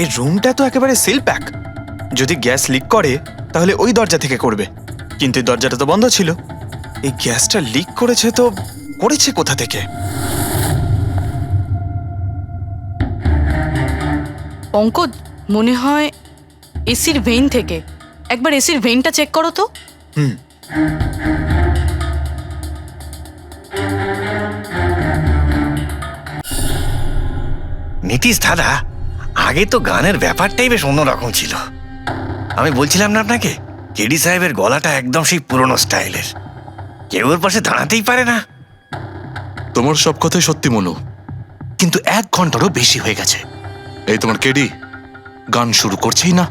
এই রুমটা তো একেবারে সিল প্যাক। যদি গ্যাস লিক করে তাহলে ওই দরজা থেকে করবে, কিন্তু এই দরজাটা তো বন্ধ ছিল। এই গ্যাসটা লিক করেছে তো করেছে কোথা থেকে? পঙ্কজ, মনে হয় এসির ভেইন থেকে। একবার এসির ভেইনটা চেক করো তো। নীতিশ দাদা, আগে তো গানের ব্যাপারটাই বেশ অন্যরকম ছিল। আমি বলছিলাম না আপনাকে, কেডি সাহেবের গলাটা একদম সেই পুরনো স্টাইলের, কেউ ওর পাশে দাঁড়াতেই পারে না। তোমার সব কথাই সত্যি মনু, কিন্তু 1 ঘন্টারও বেশি হয়ে গেছে। এই তোমার কেডি গান শুরু করছেই না।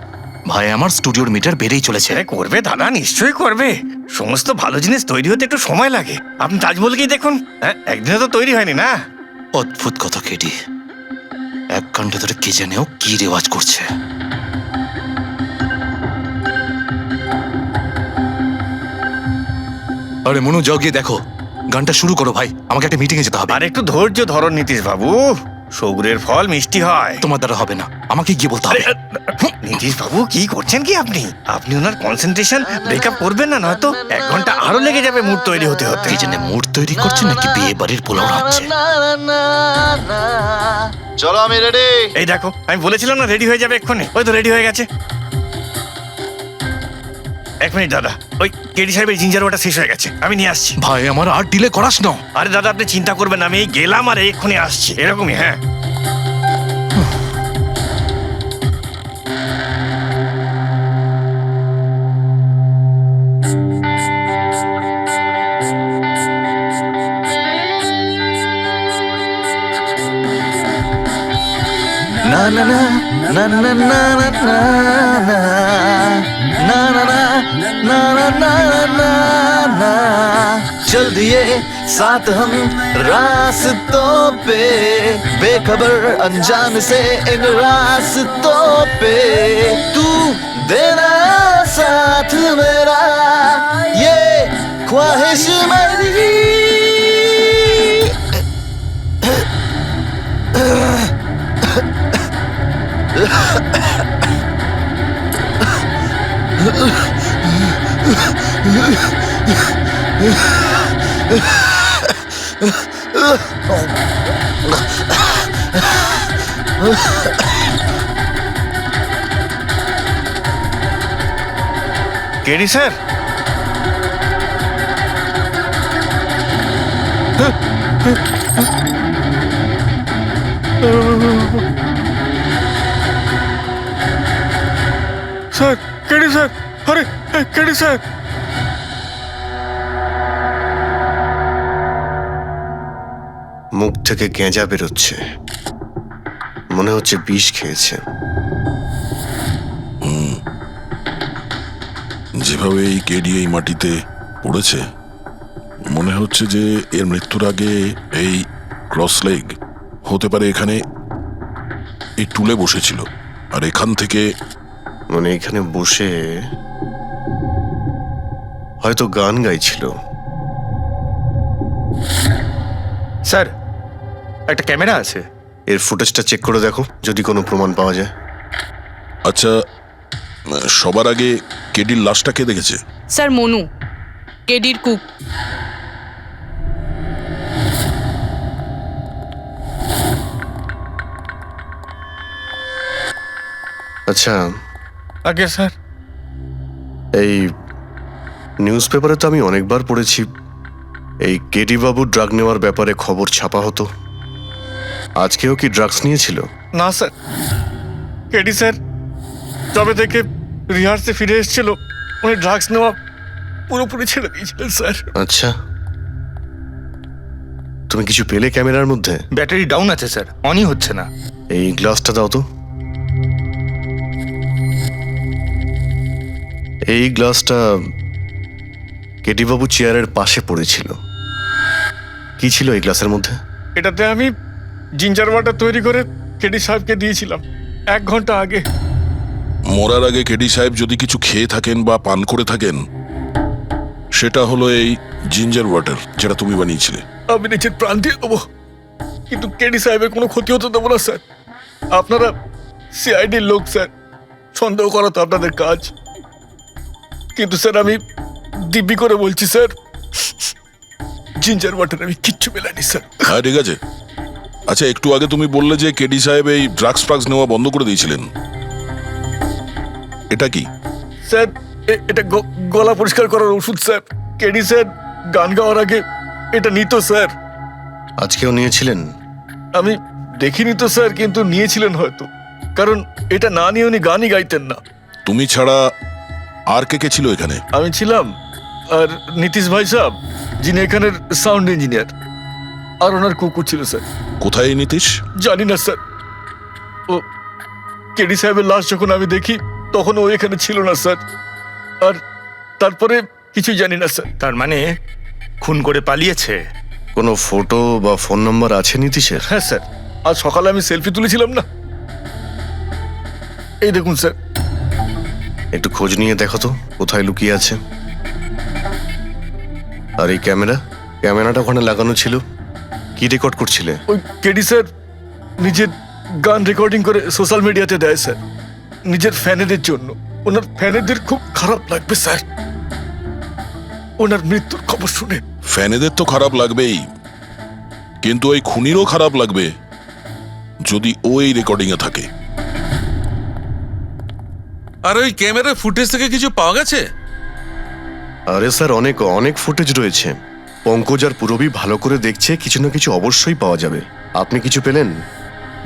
ভাই, আমার স্টুডিওর মিটার বেড়েই চলেছে। করবে দাদা, নিশ্চয়ই করবে। সমস্ত ভালো জিনিস তৈরি হতে একটু সময় লাগে। আপনি তাজমহলকেই দেখুন, একদিনে তো তৈরি হয়নি না। অদ্ভুত কথা কেডি, 1 ঘন্টা ধরে কে জানেও কি রেওয়াজ করছে। আরে মনু, যাও গিয়ে দেখো, গানটা শুরু করো ভাই, আমাকে একটা মিটিংয়ে যেতে হবে। আর একটু ধৈর্য ধরো নীতিশ বাবু, সৌগুরের ফল মিষ্টি হয়। তোমার দ্বারা হবে না, আমাকে গিয়ে বলতে হবে। নীতিশ বাবু, কি করছেন কি আপনি? আপনি ওনার কনসেন্ট্রেশন ব্রেকআপ করবেন না, নয়তো 1 ঘন্টা আরো লেগে যাবে মুড তৈরি হতে হতে। কি জানে মুড তৈরি করছে নাকি বিয়ে বাড়ির পোলাও রাখছে। চলো, আমি রেডি। এই দেখো, আমি বলেছিলাম না রেডি হয়ে যাবে এক্ষুনি। ওই তো রেডি হয়ে গেছে। 1 মিনিট দাদা, ওই কেডি সাহেবের জিঞ্জার ওয়াটার শেষ হয়ে গেছে, আমি নিয়ে আসছি। ভাই, আমার আর ডিলে করাস না। আরে দাদা, আপনি চিন্তা করবেন না, আমি এই গেলাম আর এক্ষুনি আসছি, এরকমই। হ্যাঁ, না না না না না না না না না ना ना ना ना ना ना ना चल दिए साथ हम रास्तों पे, बेखबर अनजान से इन रास्तों पे, तू देना साथ मेरा, ये ख्वाहिश मेरी। KD sir, sir, KD sir, আরে কেডি স্যার। মুখ থেকে গেঁজা বেরোচ্ছে, মনে হচ্ছে বিষ খেয়েছে। যেভাবে এই কেডি এই মাটিতে পড়েছে, মনে হচ্ছে যে এর মৃত্যুর আগে এই ক্রস লেগ হতে পারে এখানে এই টুলে বসেছিল, আর এখান থেকে মানে এখানে বসে হয়তো গান গাইছিল। স্যার, একটা ক্যামেরা আছে, এর ফুটেজটা চেক করে দেখো, যদি কোনো প্রমাণ পাওয়া যায়। আচ্ছা, সবার আগে কেডির লাশটা কে দেখেছে? স্যার, মনু, কেডির কুক। আচ্ছা, আগে স্যার, এই নিউজ পেপারে তো আমি অনেকবার পড়েছি এই কেডি বাবু ড্রাগ নেওয়ার ব্যাপারে খবর ছাপা হতো। আজকেও কি ড্রাগস নিয়েছিল? না স্যার, কেডি স্যার যবে থেকে রিহার্সে ফিরে এসেছিল, উনি ড্রাগস নেওয়া পুরোপুরি ছেড়ে দিয়েছিলেন স্যার। আচ্ছা, তুমি কিছু পেলে ক্যামেরার মধ্যে? ব্যাটারি ডাউন আছে স্যার, অনই হচ্ছে না। এই গ্লাসটা দাও তো। এই গ্লাসটা কেডি বাবু চেয়ারের পাশে পড়েছিল। কি ছিল এই গ্লাসের মধ্যে? এটাতে আমি জিঞ্জার ওয়াটার তৈরি করে কেডি সাহেবকে দিয়েছিলাম 1 ঘন্টা আগে। মরার আগে কেডি সাহেব যদি কিছু খেয়ে থাকেন বা পান করে থাকেন, সেটা হলো এই জিঞ্জার ওয়াটার, যেটা তুমি বানিয়েছিলে। আমি নিজের প্রাণ দিয়ে দেবো, কিন্তু কেডি সাহেবের কোনো ক্ষতি হতে দেবো না স্যার। আপনারা সিআইডির লোক স্যার, সন্দেহ করা তো আপনাদের কাজ, কিন্তু স্যার আমি দিব্যি করে বলছি স্যার, জিঞ্জার ওয়াটার আমি কিচ্ছু মেলাইনি স্যার। হ্যাঁ ঠিক আছে। আচ্ছা, একটু আগে তুমি বললে যে কেডি সাহেব এই ড্রাগস ফ্রাগস নেওয়া বন্ধ করে দিয়েছিলেন, এটা কি? স্যার এটা গলা পরিষ্কার করার ওষুধ স্যার। কেডি স্যার গান গাওয়ার আগে এটা নিত স্যার। আজকেও নিয়েছিলেন? আমি দেখিনি তো স্যার, কিন্তু নিয়েছিলেন হয়তো, কারণ এটা না নিয়ে উনি গানই গাইতেন না। তুমি ছাড়া আর কে কে ছিল এখানে? আমি ছিলাম, আর নীতিশ ভাই সাহেব যিনি এখানের সাউন্ড ইঞ্জিনিয়ার, আর ওনার কুকুর ছিল স্যার। কোথায় এই নীতিশ? জানি না স্যার, ও কেডি সাহেবের লাশ যখন আমি দেখি তখন ও এখানে ছিল না স্যার, আর তারপরে কিছুই জানি না স্যার। তার মানে খুন করে পালিয়েছে? কোনো ফটো বা ফোন নাম্বার আছে নীতিশের? হ্যাঁ স্যার, আজ সকালে আমি সেলফি তুলেছিলাম না, এই দেখুন স্যার। একটু খোঁজ নিয়ে দেখো তো কোথায় লুকিয়ে আছে। আর এই ক্যামেরাটা ওখানে লাগানো ছিল, কি রেকর্ড করছিলে? ওই কেডি স্যার নিজের গান রেকর্ডিং করে সোশ্যাল মিডিয়াতে দেয় স্যার, নিজের ফ্যানেদের জন্য। ওনার ফ্যানেদের খুব খারাপ লাগবে স্যার ওনার মৃত্যুর খবর শুনে। ফ্যানেদের তো খারাপ লাগবেই, কিন্তু ওই খুনিরও খারাপ লাগবে যদি ও এই রেকর্ডিং এ থাকে। আর ওই ক্যামেরার ফুটেজ থেকে কিছু পাওয়া গেছে? আরে স্যার, অনেক অনেক ফুটেজ রয়েছে। পঙ্কজ আর পুরবী ভালো করে দেখছে, কিছু না কিছু অবশ্যই পাওয়া যাবে। আপনি কিছু পেলেন?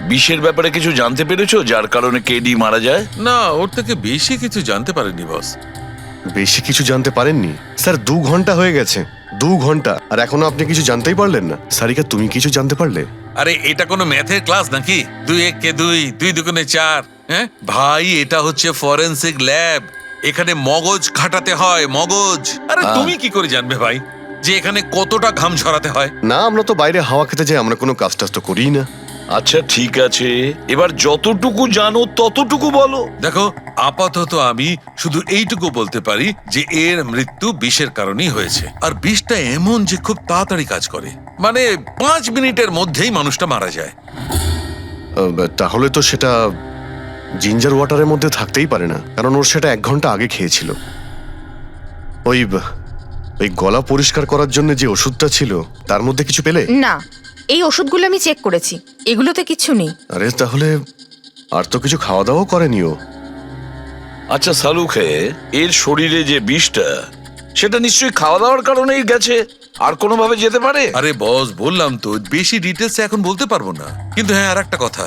বিষের ব্যাপারে কিছু জানতে পেরেছো যার কারণে কেডি মারা যায়? না, ওর থেকে বেশি কিছু জানতে পারেনি বস। বেশি কিছু জানতে পারেননি স্যার? 2 ঘন্টা হয়ে গেছে, 2 ঘন্টা, আর এখনো আপনি কিছু জানতেই পারলেন না। সারিকা, তুমি কিছু জানতে পারলে? আরে এটা কোনো ম্যাথের ক্লাস নাকি? 2 1 কে 2, 2 2 4? হ্যাঁ ভাই, এটা হচ্ছে ফরেনসিক ল্যাব, এখানে মগজ খাটাতে হয়, মগজ। আরে তুমি কি করে জানবে ভাই যে এখানে কতটা ঘাম ঝরাতে হয়? না, আমরা তো বাইরে হাওয়া খেতে যাই, আমরা কোনো কাজ টাজ তো করিই না। আচ্ছা ঠিক আছে, এবার যতটুকু জানো ততটুকু বলো। দেখো, আপাতত আমি শুধু এইটুকু বলতে পারি যে এর মৃত্যু বিষের কারণেই হয়েছে। আর বিষটা এমন যে খুব তাড়াতাড়ি কাজ করে, মানে 5 মিনিটের মধ্যেই মানুষটা মারা যায়। তাহলে তো সেটা জিঞ্জার ওয়াটারের মধ্যে থাকতেই পারে না, কারণ ওর সেটা 1 ঘন্টা আগে খেয়েছিল। ওই গলা পরিষ্কার করার জন্য যে ওষুধটা ছিল তার মধ্যে কিছু পেলে? না, এই ওষুধগুলো আমি চেক করেছি, এগুলোতে কিছু নেই। আরে তাহলে আর তো কিছু খাওয়া দাওয়া করেনি ও। আচ্ছা সালুখে, এর শরীরে যে বিষটা, সেটা নিশ্চয়ই খাওয়া দাওয়ার কারণেই গেছে, আর কোনোভাবে যেতে পারে? আরে বস, বললাম তো বেশি ডিটেলস এখন বলতে পারবো না, কিন্তু হ্যাঁ আর একটা কথা,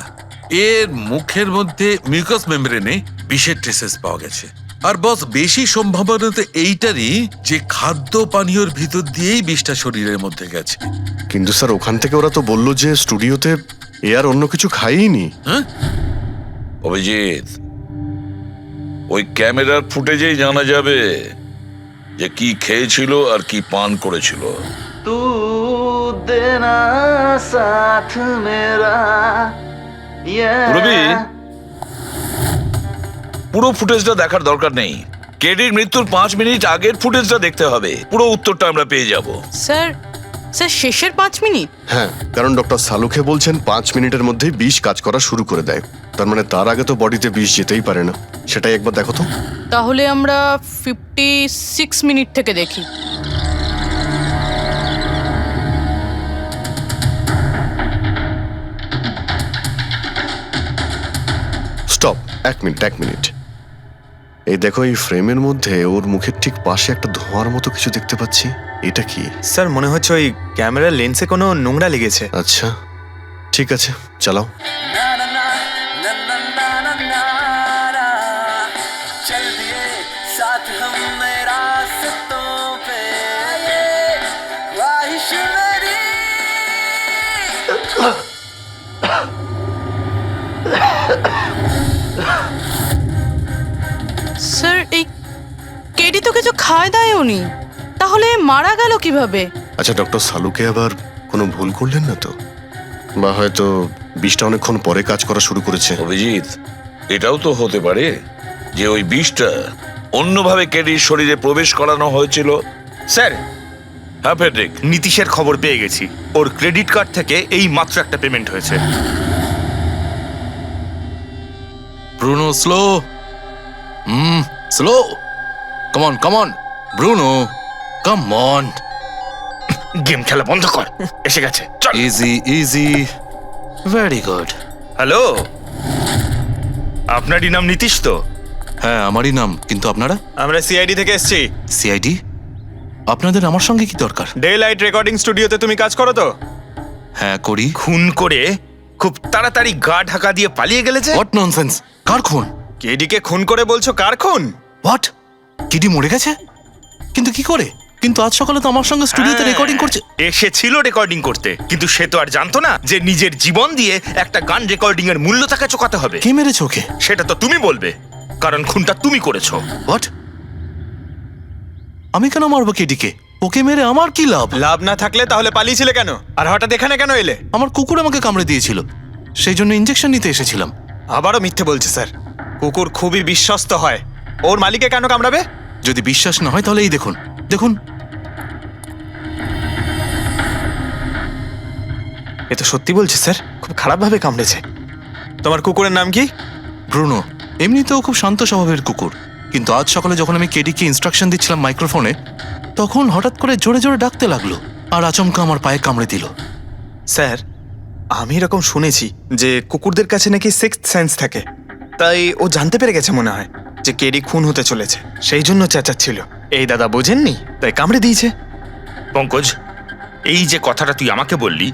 এর মুখের মধ্যে মিউকাস মেমব্রেনে বিষের ট্রেসেস পাওয়া গেছে। আর বস, বেশি সম্ভাবনা তো এইটারই যে খাদ্য পানীয়র ভিতর দিয়েই বিষটা শরীরের মধ্যে গেছে। কিন্তু স্যার, ওখান থেকে ওরা তো বললো যে স্টুডিওতে এ আর অন্য কিছু খাইনি। হ্যাঁ, অভিজিৎ, ওই ক্যামেরার ফুটেজেই জানা যাবে যে কি খেয়েছিল আর কি পান করেছিল। तू देना साथ मेरा পুরবী, পুরো ফুটেজটা দেখার দরকার নেই, কেডির মৃত্যুর 5 মিনিট আগের ফুটেজটা দেখতে হবে, পুরো উত্তরটা আমরা পেয়ে যাব। স্যার, শেষের 5 মিনিট? হ্যাঁ, কারণ ডক্টর সালুখে বলছেন 5 মিনিটের মধ্যেই বিষ কাজ করা শুরু করে দেয়। তার মানে তার আগে তো বডিতে বিষ যেতেই পারে না। সেটাই একবার দেখো তো। তাহলে আমরা 56 মিনিট থেকে দেখি। Stop, 1 minute. এই দেখো, এই ফ্রেমের মধ্যে ওর মুখের ঠিক পাশে একটা ধোঁয়ার মতো কিছু দেখতে পাচ্ছি। এটা কি? স্যার, মনে হচ্ছে ওই ক্যামেরার লেন্সে কোনো নোংরা লেগেছে। আচ্ছা ঠিক আছে, চালাও। चल दिए साथ हम रास्तों पे, ख्वाहिश मेरी। স্যার, এই কেডি তো কিছু খায় দায়ও নি, তাহলে মারা গেল কিভাবে? আচ্ছা, ডক্টর সালুকে আবার কোনো ভুল করলেন না তো? বা হয়তো বিষটা অনেকক্ষণ পরে কাজ করা শুরু করেছে। অভিজিৎ, এটাও তো হতে পারে যে ওই বিষটা অন্যভাবে কেডির শরীরে প্রবেশ করানো হয়েছিল। স্যার, হ্যাঁ ফেডরিক, নীতিশের খবর পেয়ে গেছি। ওর ক্রেডিট কার্ড থেকে এই মাত্র একটা পেমেন্ট হয়েছে। Bruno slow slow come on Bruno come on game খেলা বন্ধ কর, এসে গেছে, চল। Easy very good. হ্যালো, আপনারই নাম নীতিশ তো? হ্যাঁ আমারই নাম, কিন্তু আপনারা? আমরা সিআইডি থেকে এসেছি। সিআইডি? আপনাদের আমার সঙ্গে কি দরকার? ডে লাইট রেকর্ডিং স্টুডিওতে তুমি কাজ করো তো? হ্যাঁ করি। খুন করে খুব তাড়াতাড়ি গা ঢাকা দিয়ে পালিয়ে গেলে যে? What nonsense! কার খুন? কেডিকে খুন করে বলছো কার খুন? হোয়াট? কিডি মরে গেছে? কিন্তু কি করে? কিন্তু আজ সকালে তো আমার সঙ্গে স্টুডিওতে রেকর্ডিং করছে। এসেছিল রেকর্ডিং করতে, কিন্তু সে তো আর জানতো না যে নিজের জীবন দিয়ে একটা গান রেকর্ডিং এর মূল্য তাকে চোকাতে হবে। কে মেরেছে ওকে? সেটা তো তুমি বলবে, কারণ খুনটা তুমি করেছো। হোয়াট? আমি কেন মারবো কেডিকে? ওকে মেরে আমার কি লাভ? লাভ না থাকলে তাহলে পালিয়েছিলে কেন, আর হঠাৎ এখানে কেন এলে? আমার কুকুর আমাকে কামড়ে দিয়েছিল, সেই জন্য ইনজেকশন নিতে এসেছিলাম। আবারও মিথ্যে বলছে স্যার। কুকুর খুবই বিশ্বস্ত হয়, ওর মালিকে কেন কামড়াবে? যদি বিশ্বাস না হয় তাহলে এই দেখুন দেখুন। এ তো সত্যি বলছে স্যার, খুব খারাপভাবে কামড়েছে। তোমার কুকুরের নাম কি? ব্রুনো। এমনিতেও খুব শান্ত স্বভাবের কুকুর, কিন্তু আজ সকালে যখন আমি কেডিকে ইনস্ট্রাকশন দিচ্ছিলাম মাইক্রোফোনে, তখন হঠাৎ করে জোরে জোরে ডাকতে লাগলো আর আচমকা আমার পায়ে কামড়ে দিল। স্যার, আমি এরকম শুনেছি যে কুকুরদের কাছে নাকি সিক্সথ সেন্স থাকে, তাই ও জানতে পেরে গেছে মনে হয় যে কেডি খুন হতে চলেছে, সেই জন্য চেঁচাচ্ছিল। এই দাদা বোঝেননি, তাই কামড়ে দিয়েছে। পঙ্কজ, এই যে কথাটা তুই আমাকে বললি,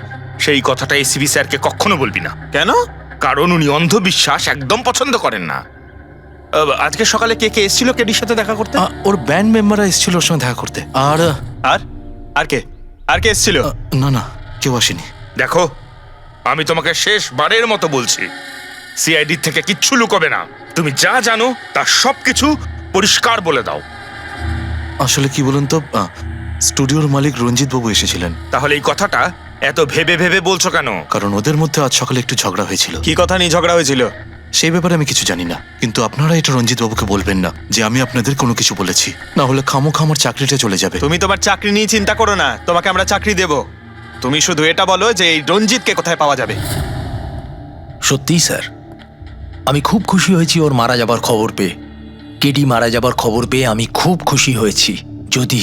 সেই কথাটা এসিবি স্যারকে কখনো বলবি না। কেন? কারণ উনি অন্ধবিশ্বাস একদম পছন্দ করেন না। আজকে সকালে কে কে এসেছিল কেডির সাথে দেখা করতে? ওর ব্যান্ড মেম্বাররা এসেছিল ওর সঙ্গে দেখা করতে। আর আর আর কে আর কে এসেছিল? না না, কেউ আসেনি। দেখো, আমি তোমাকে শেষবারের মতো বলছি, সিআইডি থেকে কিচ্ছু লুকোবে না। তুমি যা জানো তার সবকিছু পরিষ্কার বলে দাও। আসলে কি বলুন তো, স্টুডিওর মালিক রঞ্জিত বাবু এসেছিলেন। তাহলে এই কথাটা এত ভেবে ভেবে বলছো কেন? কারণ ওদের মধ্যে আজ সকালে একটু ঝগড়া হয়েছিল। কি কথা নিয়ে ঝগড়া হয়েছিল? সেই ব্যাপারে আমি কিছু জানি না, কিন্তু আপনারা এটা রঞ্জিত বাবুকে বলবেন না যে আমি আপনাদের কোনো কিছু বলেছি, না হলে খামোখা আমার চাকরিটা চলে যাবে। তুমি তোমার চাকরি নিয়ে চিন্তা করো না, তোমাকে আমরা চাকরি দেব। তুমি শুধু এটা বলো যে এই রঞ্জিতকে কোথায় পাওয়া যাবে। সত্যিই স্যার, আমি খুব খুশি হয়েছি ওর মারা যাবার খবর পেয়ে। কেডি মারা যাবার খবর পেয়ে আমি খুব খুশি হয়েছি। যদি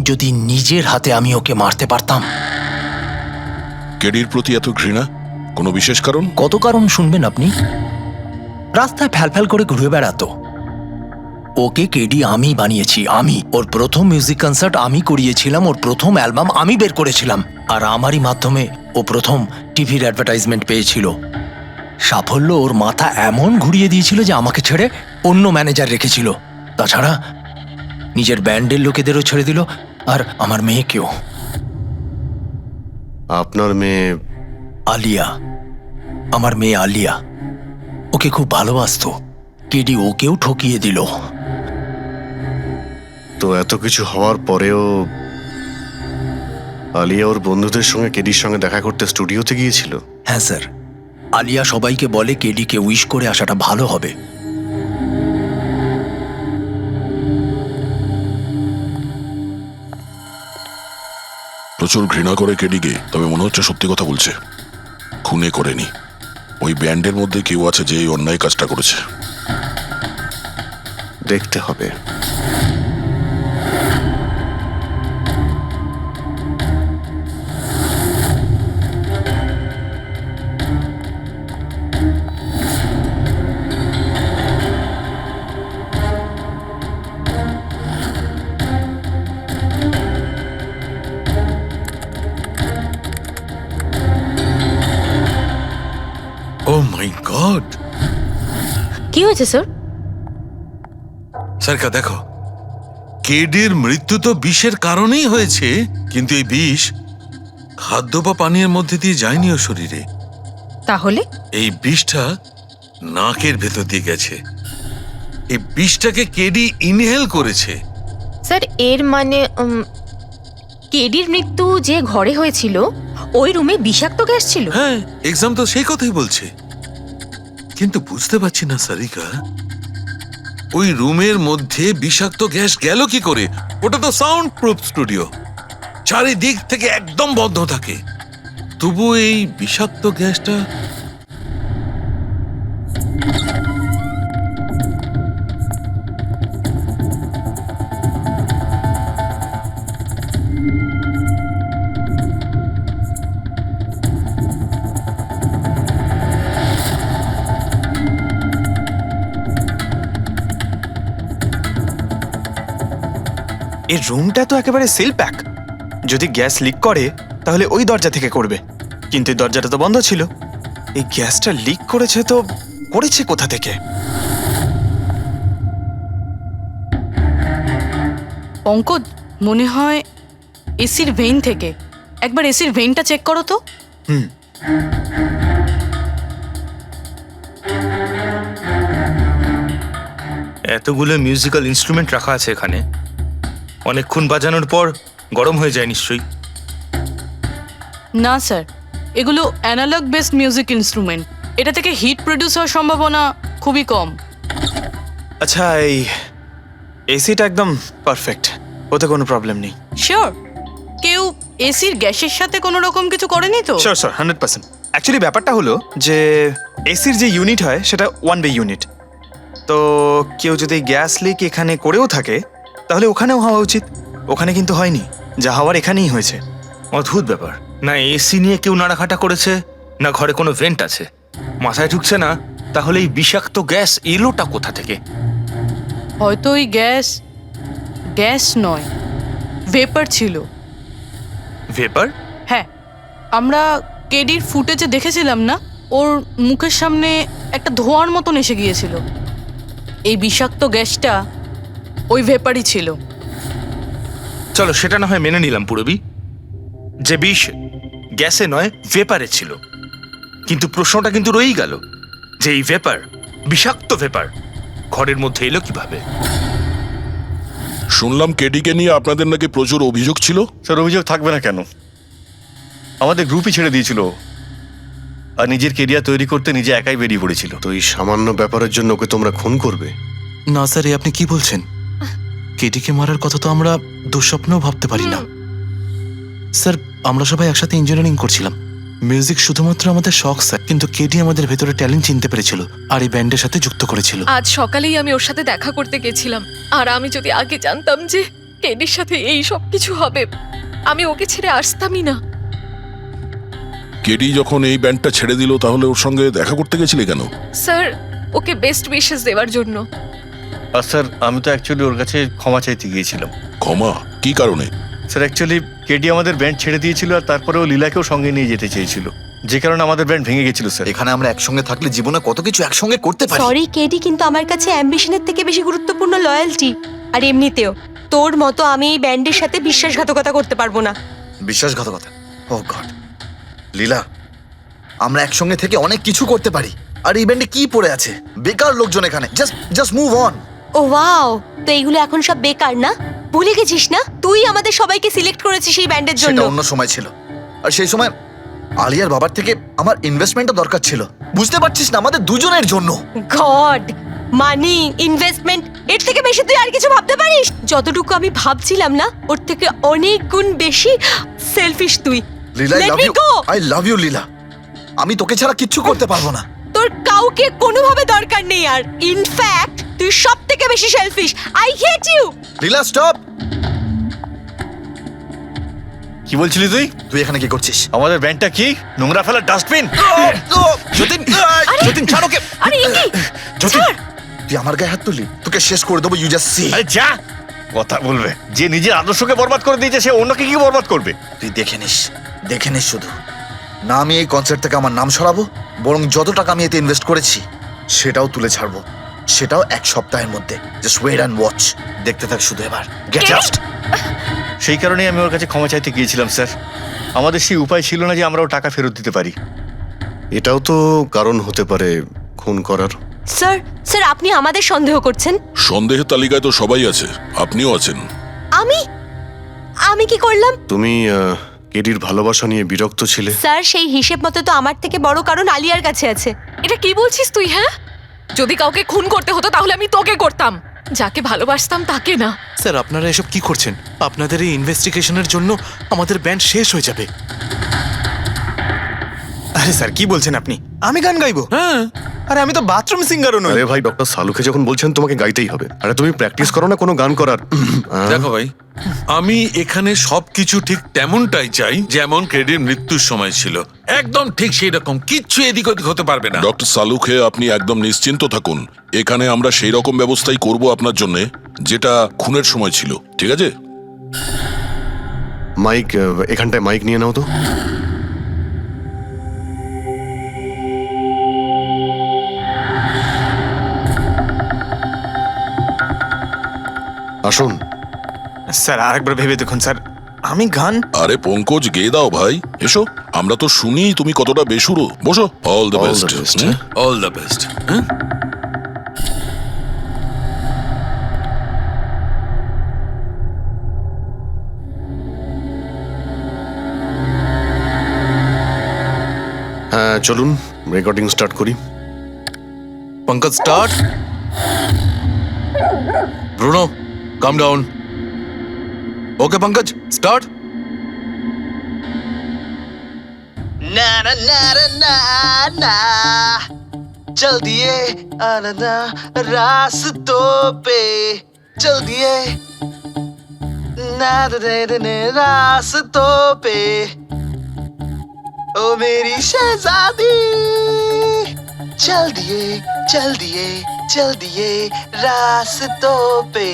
যদি নিজের হাতে আমি ওকে মারতে পারতাম। কেডির প্রতি এত ঘৃণা, কোনো বিশেষ কারণ? কত কারণ শুনবেন আপনি? রাস্তায় ফ্যালফ্যাল করে ঘুরে বেড়াতো। ওকে কেডি আমি বানিয়েছি, আমি। ওর প্রথম মিউজিক কনসার্ট আমি করিয়েছিলাম, ওর প্রথম অ্যালবাম আমি বের করেছিলাম, আর আমারই মাধ্যমে ও প্রথম টিভির অ্যাডভার্টাইজমেন্ট পেয়েছিল। সাফল্য ওর মাথা এমন ঘুরিয়ে দিয়েছিল যে আমাকে ছেড়ে অন্য ম্যানেজার রেখেছিল। তাছাড়া নিজের ব্যান্ডের লোকেদেরও ছেড়ে দিল, আর আমার মেয়েকেও। আপনার মেয়ে? আলিয়া, আমার মেয়ে আলিয়া। ওকে খুব ভালোবাসতো, কেডি ওকেও ঠকিয়ে দিল। তো এত কিছু হওয়ার পরেও আলিয়া ওর বন্ধুদের সঙ্গে কেডির সঙ্গে দেখা করতে স্টুডিওতে গিয়েছিল? হ্যাঁ স্যার, আলিয়া সবাইকে বলে কেডিকে উইশ করে আসাটা ভালো হবে। প্রচুর ঘৃণা করে কেডিকে, তবে মনে হচ্ছে সত্যি কথা বলছে। খুনে করেনি, ওই ব্যান্ডের মধ্যে কেউ আছে যে এই অন্যায় কাজটা করেছে। দেখতে হবে। ও মাই গড! কি হয়েছে স্যার? সরকা দেখো, কেডির মৃত্যু তো বিষের কারণেই হয়েছে, কিন্তু এই বিষ খাদ্য বা পানীয়ের মধ্যে দিয়ে যায়নি ও শরীরে। তাহলে এই বিষটা নাকের ভেতর দিয়ে গেছে। এই বিষটাকে কেডি ইনহেল করেছে। স্যার, এর মানে কেডির মৃত্যু যে ঘরে হয়েছিল ওই রুমে বিষাক্ত গ্যাস ছিল? হ্যাঁ, এক্সাম তো সেই কথাই বলছে, কিন্তু বুঝতে পারছি না সারিকা, ওই রুমের মধ্যে বিষাক্ত গ্যাস গেল কি করে? ওটা তো সাউন্ড প্রুফ স্টুডিও, চারিদিক থেকে একদম বন্ধ থাকে, তবু এই বিষাক্ত গ্যাসটা এই রুমটা তো একেবারে সিল প্যাক। যদি গ্যাস লিক করে তাহলে ওই দরজা থেকে করবে, কিন্তু এই দরজাটা তো বন্ধ ছিল। এই গ্যাসটা লিক করেছে তো করেছে কোথা থেকে? পঙ্কজ, মনে হয় এসির ভেইন থেকে। একবার এসির ভেইনটা চেক করো তো। হুম। এতগুলো মিউজিক্যাল ইনস্ট্রুমেন্ট রাখা আছে এখানে, অনেকক্ষণ বাজানোর পর গরম হয়ে যায় নিশ্চয়ই। না স্যার, এগুলো অ্যানালগ বেসড মিউজিক ইনস্ট্রুমেন্ট। এটা থেকে হিট প্রডিউস হওয়ার সম্ভাবনা খুবই কম। আচ্ছা, এই এসিটা একদম পারফেক্ট, ওতে কোনো প্রবলেম নেই। শিওর? কেউ এসির গ্যাসের সাথে কোনো রকম কিছু করেনি তো? Sure sir, 100%। অ্যাকচুয়ালি ব্যাপারটা হলো যে এসির যে ইউনিট হয় সেটা 1 ওয়ে ইউনিট। তো কেউ যদি গ্যাস লিক এখানে করেও থাকে তাহলে ওখানেও হওয়া উচিত। ওখানে কিন্তু হয়নি, যা হওয়ার এখানেই হয়েছে। অদ্ভুত ব্যাপার, না এসি নিয়ে কেউ নাড়াঘাটা করেছে, না ঘরে কোনো ভেন্ট আছে। মাথায় ঢুকছে না তাহলে এই বিষাক্ত গ্যাস এলোটা কোথা থেকে? হয়তো ওই গ্যাস নয়, ভেপার ছিল। ভেপার? হ্যাঁ, আমরা কেডির ফুটেজে দেখেছিলাম না, ওর মুখের সামনে একটা ধোঁয়ার মতন এসে গিয়েছিল। এই বিষাক্ত গ্যাসটা ওই ভেপারই ছিল। চলো সেটা না হয় মেনে নিলাম পুরবি, যে বিষ গ্যাসে নয় ভেপারে ছিল। কিন্তু প্রশ্নটা কিন্তু রয়েই গেল যে এই ভেপার, বিষাক্ত ভেপার ঘরের মধ্যে এলো কিভাবে? শুনলাম কেডিকে নিয়ে আপনাদের নাকি প্রচুর অভিযোগ ছিল। স্যার, অভিযোগ থাকবে না কেন? আমাদের গ্রুপই ছেড়ে দিয়েছিল, আর নিজের কেরিয়ার তৈরি করতে নিজে একাই বেরিয়ে পড়েছিল। তো এই সামান্য ব্যাপারের জন্য ওকে তোমরা খুন করবে? না স্যার, এ আপনি কি বলছেন? কেটিকে মারার কথা তো আমরা দুঃস্বপ্নেও ভাবতে পারি না। স্যার, আমরা সবাই একসাথে ইঞ্জিনিয়ারিং করছিলাম। মিউজিক শুধুমাত্র আমাদের শখ স্যার, কিন্তু কেটি আমাদের ভেতরে ট্যালেন্ট চিনতে পেরেছিল আর এই ব্যান্ডের সাথে যুক্ত করেছিল। আজ সকালেই আমি ওর সাথে দেখা করতে গেছিলাম, আর আমি যদি আগে জানতাম যে কেডির সাথে এই সব কিছু হবে, আমি ওকে ছেড়ে আসতামই না। কেডি যখন এই ব্যান্ডটা ছেড়ে দিল তাহলে ওর সঙ্গে দেখা করতে গেছিলে কেন? স্যার, ওকে বেস্ট উইশেস দেওয়ার জন্য। আর স্যার, আমি তো অ্যাকচুয়ালি ওর কাছে ক্ষমা চাইতে গিয়েছিলাম। ক্ষমা? কি কারণে? স্যার, অ্যাকচুয়ালি কেডি আমাদের ব্যান্ড ছেড়ে দিয়েছিল, আর তারপরে ও লীলাকেও সঙ্গে নিয়ে যেতে চেয়েছিল, যে কারণে আমাদের ব্যান্ড ভেঙে গেছিল স্যার। এখানে আমরা একসঙ্গে থাকলে জীবনে কত কিছু একসঙ্গে করতে পারি। সরি কেডি, কিন্তু আমার কাছে অ্যাম্বিশনের থেকে বেশি গুরুত্বপূর্ণ লয়্যালটি। আর এমনিতেও তোর মতো আমি এই ব্যান্ডের সাথে বিশ্বাসঘাতকতা করতে পারবো না। বিশ্বাসঘাতকতা? ও গড লীলা, আমরা একসঙ্গে থেকে অনেক কিছু করতে পারি। আর এই ব্যান্ডে কি পড়ে আছে? বেকার লোকজন এখানে। Just move on. ও ওয়াও, তো এইগুলো এখন সব বেকার না? ভুলে গেছিস না তুই আমাদের সবাইকে সিলেক্ট করেছিস এই ব্যান্ডের জন্য? সেটা অন্য সময় ছিল, আর সেই সময় আলিয়ার বাবার থেকে আমার ইনভেস্টমেন্টও দরকার ছিল। বুঝতে পারছিস না, আমাদের দুজনের জন্য। গড, মানি, ইনভেস্টমেন্ট, এর থেকে বেশি তুই আর কিছু ভাবতে পারিস? যতটুকু আমি ভাবছিলাম না, ওর থেকে অনেক গুণ বেশি সেলফিশ তুই। Leela, Let me go! I love you Leela. আমি তোকে ছাড়া কিচ্ছু করতে পারবো না। তোর কাউকে কোনোভাবে দরকার নেই, আর ইনফ্যাক্ট তুই সব থেকে বেশি selfish. I hate you. Leela stop. কি বলছিলি তুই? তুই এখানে কি করছিস? আমাদের ব্যান্ডটা কি নোংরা ফেলার ডাস্টবিন? যতীন, যতীন ছাড় ওকে। আরে ইনি, যতীন, তুই আমার গায়ে হাত তুললি, তোকে শেষ করে দেবো। You just see. আরে যা, কথা বলবে? যে নিজের আদর্শকে বরবাদ করে দিয়েছে, সে অন্যকে কি বরবাদ করবে? তুই দেখে নিস শুধু। না আমি এই কনসার্ট থেকে আমার নাম সরাবো, বরং যত টাকা আমি এতে ইনভেস্ট করেছি সেটাও তুলে ছাড়বো, সেটাও 1 সপ্তাহের মধ্যে। Just wait and watch. দেখতে থাক শুধু এবার। Get out. সেই কারণেই আমি ওর কাছে ক্ষমা চাইতে গিয়েছিলাম স্যার। আমাদের সেই উপায় ছিল না যে আমরা ওর টাকা ফেরত দিতে পারি। এটাও তো কারণ হতে পারে খুন করার। স্যার আপনি আমাদের সন্দেহ করছেন? সন্দেহের তালিকায় তো সবাই আছে, আপনিও আছেন। আমি কি করলাম? তুমি কেডির ভালোবাসা নিয়ে বিরক্ত ছিলে। স্যার, সেই হিসেব মতো তো আমার থেকে বড় কারণ আলিয়ার কাছে আছে। এটা কি বলছিস তুই? হ্যাঁ, যদি কাউকে খুন করতে হতো তাহলে আমি তোকে করতাম, যাকে ভালোবাসতাম তাকে না। স্যার, আপনারা এসব কি করছেন? আপনাদের এই ইনভেস্টিগেশনের জন্য আমাদের ব্যান্ড শেষ হয়ে যাবে। আরে স্যার, কি বলছেন আপনি? আমি গান গাইবো? হ্যাঁ। আরে আমি তো বাথরুম সিঙ্গারও নই। আরে ভাই, ডক্টর সালুকে যখন বলছেন তোমাকে গাইতেই হবে। আরে তুমি প্র্যাকটিস করো না কোনো গান করার? দেখো ভাই, আমি এখানে সবকিছু ঠিক তেমনটাই চাই যেমন ক্রেডির মৃত্যুর সময় ছিল। একদম ঠিক সেই রকম, কিচ্ছু এদিক ওদিক হতে পারবে না। ডক্টর সালুখে, আপনি একদম নিশ্চিন্ত থাকুন। এখানে আমরা সেই রকম ব্যবস্থাই করব আপনার জন্য যেটা খুনের সময় ছিল, ঠিক আছে? মাইক, এখানটায় মাইক নিয়ে নাও তো। আসুন। স্যার আরেকবার ভেবে দেখুন স্যার, আমি গান আরে পঙ্কজ, গেয়ে দাও ভাই, এসো। আমরা তো শুনি তুমি কতটা বেসুরো। বসো। All the All best. the best. All the best. হ্যাঁ, হ্যাঁ চলুন রেকর্ডিং স্টার্ট করি। Pankaj start. Bruno calm down. Okay Pankaj start. ना ना ना ना ना चल दिए आना रास्तों पे चल दिए ना दे रास्तों पे ओ मेरी शहजादी चल दिए चल दिए चल दिए रास्तों पे।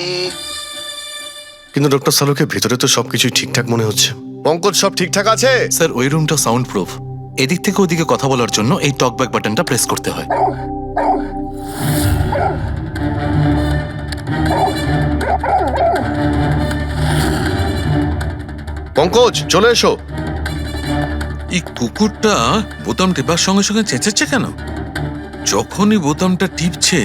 কিন্তু ডক্টর সালুকে ভিতরে তো সবকিছুই ঠিকঠাক মনে হচ্ছে। পঙ্কজ, সব ঠিকঠাক আছে? স্যার ওই রুমটা সাউন্ড প্রুফ। এদিক থেকে ওদিকে কথা বলার জন্য এই টকব্যাক বাটনটা প্রেস করতে হয়। পঙ্কজ চলে এসো। এই কুকুরটা বোতাম টেপার সঙ্গে সঙ্গে চেঁচাচ্ছে কেন? যখনই বোতামটা টিপছে,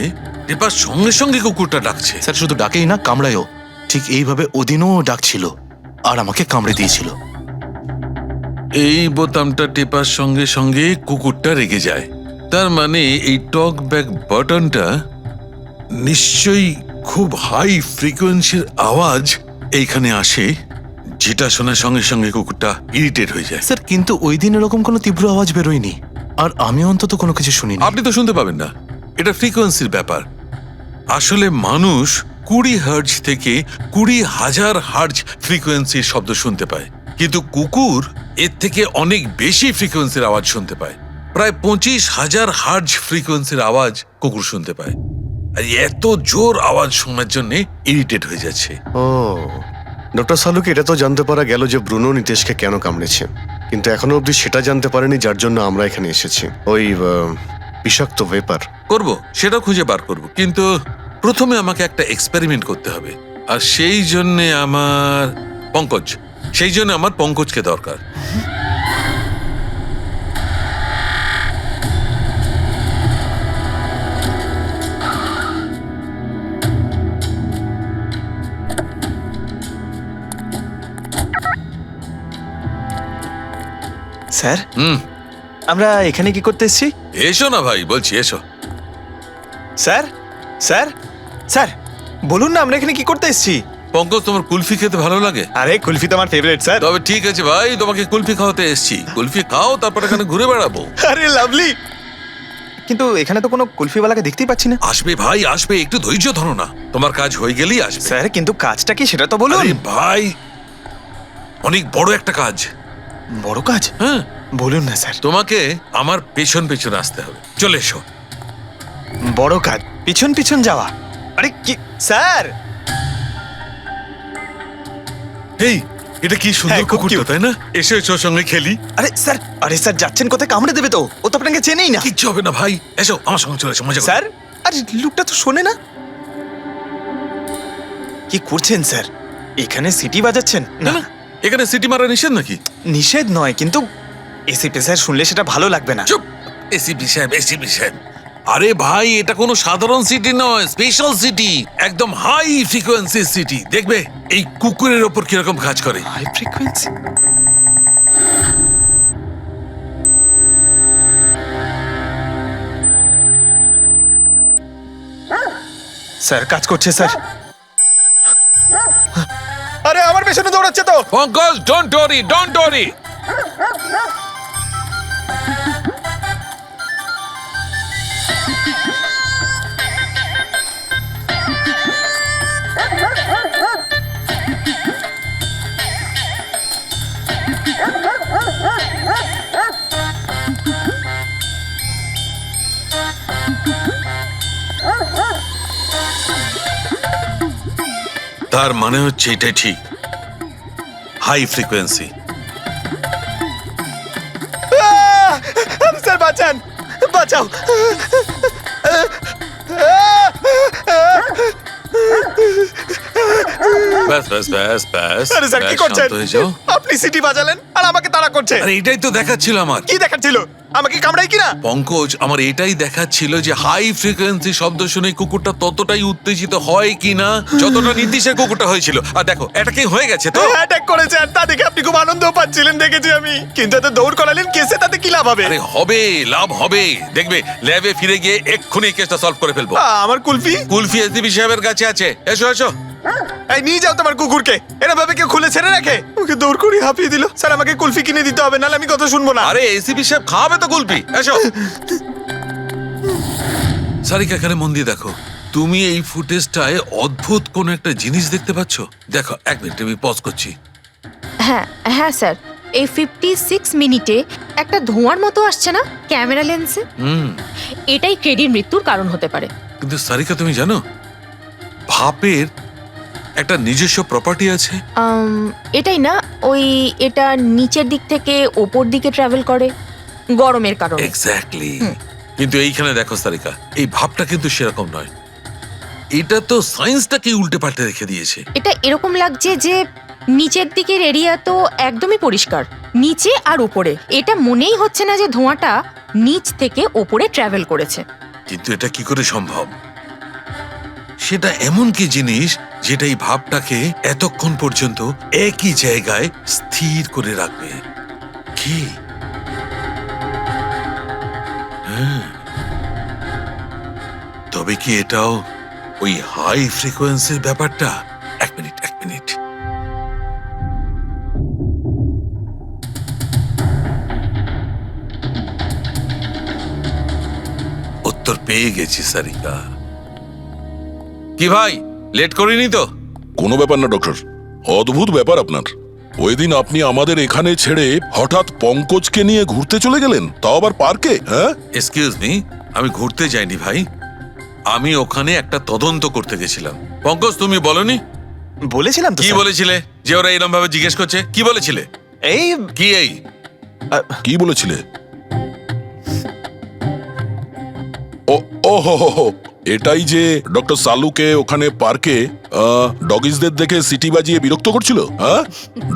টেপার সঙ্গে সঙ্গে কুকুরটা ডাকছে। স্যার শুধু ডাকেই না, কামড়ায়ও। ঠিক এইভাবে ওদিনও ডাকছিল আর আমাকে কামড়ে দিয়েছিল। এই বোতামটা টেপার সঙ্গে সঙ্গে কুকুরটা রেগে যায়। তার মানে এই টক ব্যাক বাটনটা নিশ্চয়ই খুব হাই ফ্রিকোয়েন্সির আওয়াজ এইখানে আসে, যেটা শোনার সঙ্গে সঙ্গে কুকুরটা ইরিটেট হয়ে যায়। স্যার কিন্তু ওই দিন এরকম কোনো তীব্র আওয়াজ বেরোয়নি, আর আমি অন্তত কোনো কিছু শুনিনি। আপনি তো শুনতে পাবেন না, এটা ফ্রিকোয়েন্সির ব্যাপার। আসলে মানুষ 20 হার্জ থেকে 20,000 হার্জ ফ্রিকোয়েন্সির শব্দ শুনতে পায়, কিন্তু কুকুর এর থেকে অনেক বেশি ফ্রিকোয়েন্সির আওয়াজ শুনতে পায়। প্রায় 25,000 হার্জ ফ্রিকোয়েন্সির আওয়াজ কুকুর শুনতে পায়। আর এত জোর আওয়াজ শোনার জন্য ইরিটেট হয়ে যাচ্ছে। ও, ডক্টর সালুকে এটা তো জানতে পারা গেল যে ব্রুনো নিতেশকে কেন কামড়েছে, কিন্তু এখনো অবধি সেটা জানতে পারেনি যার জন্য আমরা এখানে এসেছি। ওই বিষাক্ত ভেপার করব, সেটা খুঁজে বার করব, কিন্তু প্রথমে আমাকে একটা এক্সপেরিমেন্ট করতে হবে। আর সেই জন্য আমার পঙ্কজকে দরকার। স্যার হুম, আমরা এখানে কি করতে এসেছি? এসো না ভাই, বলছি এসো। স্যার স্যার স্যার বলুন না আমরা এখানে কি করতে এসেছি? পঙ্কজ, তোমার কুলফি খেতে ভালো লাগে? আরে কুলফি তো আমার ফেভারিট স্যার। তবে ঠিক আছে ভাই, তোমাকে কুলফি খাওয়াতে এসেছি। কুলফি খাও, তারপর এখানে ঘুরে বেড়াবো। আরে লাভলি, কিন্তু এখানে তো কোনো কুলফিওয়ালাকে দেখতেই পাচ্ছি না। আসবে ভাই, আসবে, একটু ধৈর্য ধরো না, তোমার কাজ হয়ে গেলেই আসবে। স্যার কিন্তু কাজটা কি সেটা তো বলুন। আরে ভাই, অনেক বড় একটা কাজ। বড় কাজ? হ্যাঁ, বলুন না স্যার। তোমাকে আমার পেছন পেছন আসতে হবে। চলে এসো। বড় কাজ, পিছন পিছন যাওয়া? আরে কি স্যার! এই, এটা কি সুন্দর হ্যাঁ, খুব কুকুরটা, cute। তাই না? এসো এসো, সঙ্গে খেলি। আরে স্যার যাচ্ছেন কোথায়? কামড়ে দেবে তো, ও তো আপনাকে চেনেই না। কিচ্ছু হবে না ভাই, এসো আমার সঙ্গে, চলে এসো, মজা করো। স্যার আরে লোকটা তো শোনে না। কি করছেন স্যার? এখানে সিটি বাজাচ্ছেন? না না, এখানে সিটি মারা নিষেধ নাকি? নিষেধ নয়, কিন্তু এসি পেশার শুনলে সেটা ভালো লাগবে না। চুপ, এসিপি সাহেব, এসিপি সাহেব। আরে ভাই, এটা কোনো সাধারণ সিটি নয়, স্পেশাল সিটি, একদম হাই ফ্রিকোয়েন্সি সিটি। দেখবে এই কুকুরের ওপর কিরকম কাজ করে। High frequency? স্যার কাজ করছে স্যার। আরে আমার পেছনে দৌড়াচ্ছে তো। Pankaj, don't worry, don't worry. তার মানে হচ্ছে এটাই ঠিক, হাই ফ্রিকোয়েন্সি। স্যার বাঁচান, বাঁচাও। ব্যাস ব্যাস ব্যাস ব্যাস আরে স্যার কি ব্যাস, করছেন? শান্ত হয়ে যাও। আপনি সিটি বাজালেন আর আমাকে তাড়া করছে। আরে এটাই তো দেখাচ্ছিল আমার। কি দেখাচ্ছিল? আমাকে কামড়াই কিনা? পঙ্কজ, আমার এটাই দেখাচ্ছিল যে হাই ফ্রিকোয়েন্সি শব্দ শুনে কুকুরটা ততটাই উত্তেজিত হয় কিনা যতটা নীতিশের কুকুরটা হয়েছিল। আর দেখো এটা কি হয়ে গেছে তো। অ্যাটাক করেছে আর তা দেখে আপনি খুব আনন্দ পাচ্ছিলেন দেখেছি আমি, কিন্তু এত দৌড় করালেন কেসে, তাতে কি লাভ হবে? আরে হবে, লাভ হবে, দেখবে ল্যাবে ফিরে গিয়ে এক্ষুনি কেসটা সলভ করে ফেলবো। আমার কুলফি? কুলফি এসডিপি সাহেবের কাছে আছে, এসো এসো। এই নিয়ে যাও তোমার কুকুরকে, এরা ভাবে কেউ খুলে ছেড়ে রাখে? ওকে দৌড় করে হাঁপিয়ে দিল। স্যার আমাকে কুলফি কিনে দিতে হবে, নাহলে আমি কথা শুনবো না। আরে এসিপি সাহেব খাওয়াবে তো কুলফি, এসো। সারিকা এখানে মন দিয়ে দেখো, তুমি এই ফুটেজটায় অদ্ভুত কোন একটা জিনিস দেখতে পাচ্ছ? দেখো এক মিনিট, আমি পজ করছি। হ্যাঁ হ্যাঁ স্যার, এই 56 মিনিটে একটা ধোঁয়ার মতো আসছে না ক্যামেরা লেন্সে? এটাই কেডির মৃত্যুর কারণ হতে পারে। কিন্তু সারিকা তুমি জানো ভাপের একটা নিজস্ব প্রপার্টি আছে? এটাই না, ওই এটা নিচের দিক থেকে ওপর দিকে ট্রাভেল করে গরমের কারণে। এক্স্যাক্টলি। কিন্তু এইখানে দেখো সারিকা, এই ভাবটা কিন্তু সেরকম নয়। এটা তো সায়েন্সটাকে উল্টে পাল্টে রেখে দিয়েছে। এটা এরকম লাগছে যে নিচের দিকের এরিয়া তো একদমই পরিষ্কার, নিচে আর উপরে এটা মনেই হচ্ছে না যে ধোঁয়াটা নিচ থেকে ওপরে ট্রাভেল করেছে। কিন্তু এটা কি করে সম্ভব? সেটা এমন কি জিনিস যেটা এই ভাবটাকে এতক্ষণ পর্যন্ত একই জায়গায় স্থির করে রাখবে? কি? হ্যাঁ। তবে কি এটাও ওই হাই ফ্রিকোয়েন্সির ব্যাপারটা? এক মিনিট এক মিনিট। উত্তর পেয়ে গেছি সারিকা। কি ভাই, লেট করিনি তো? কোনো ব্যাপার না ডক্টর, অদ্ভুত ব্যাপার আপনার। ওই দিন আপনি আমাদের এখানে ছেড়ে হঠাৎ পঙ্কজকে নিয়ে ঘুরতে চলে গেলেন, তাও আবার পার্কে। হ্যাঁ, এক্সকিউজ মি, আমি ঘুরতে যাইনি ভাই, আমি ওখানে একটা তদন্ত করতে গেছিলাম। পঙ্কজ তুমি বলনি? বলেছিলাম তো কি স্যার। বলেছিলে যে ওরা এরকম ভাবে জিজ্ঞেস করছে? কি বলেছিলে? এই কি এই কি বলেছিলে? ও ও হো হো হো, এটাই যে ডক্টর সালুকে ওখানে পার্কে ডগিসদের দেখে সিটি বাজিয়ে বিরক্ত করছিল। হ্যাঁ,